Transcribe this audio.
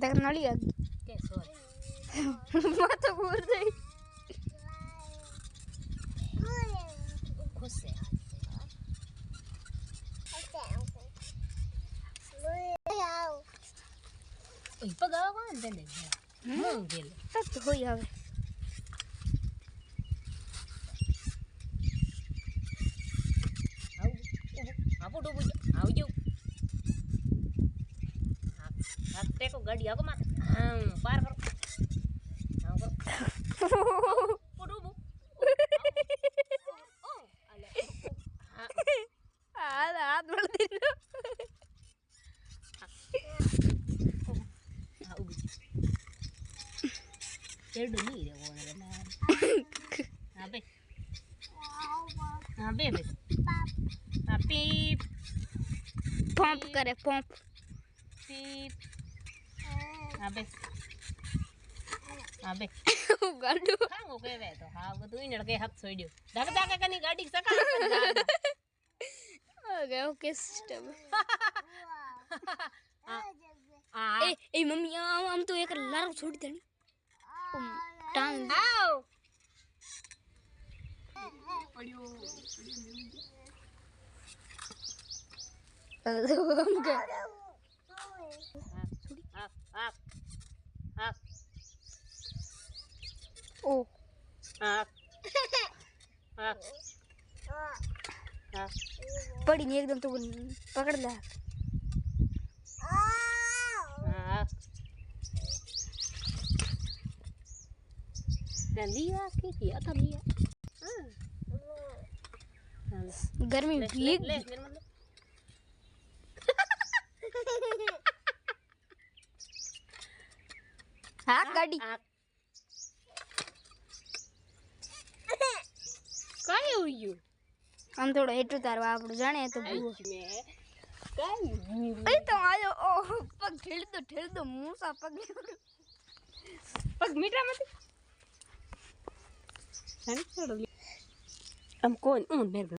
देख नली आ के सोर मत बोल दे खुश है ओय पगाव कोण दे ले मग गेले तत होई હવે આવો ડૂબો આવજો આ ટેકો ગાડી આવો માથે પાર કરો આવો ડૂબો ઓ આલે હાથ બોલ દીધો તેડું નહીં રે ઓને અબે અબે બે પીપ पंप करे पंप पीप अबे अबे गाडू खांगो केवे तो हां બધું ઈનડ કે હાથ છોડ્યો ધક ધક કની ગાડી સકા ओके ओके सिस्टम आ ए मम्मी हम तो एक लार छोड़ देनी टांग आओ पड़ियो ओ पड़ी नहीं एकदम तो पकड़ ला लिया के किया था लिया गर्मी भीग ले मेरे मतलब हाँ गाड़ी काय हुई हम थोड़ा हेठ उतारवा आप जाने तो में काय अरे तो आयो ओ पग ठेल दो मुंह सा पग पग मीठा मत हम कौन मेरे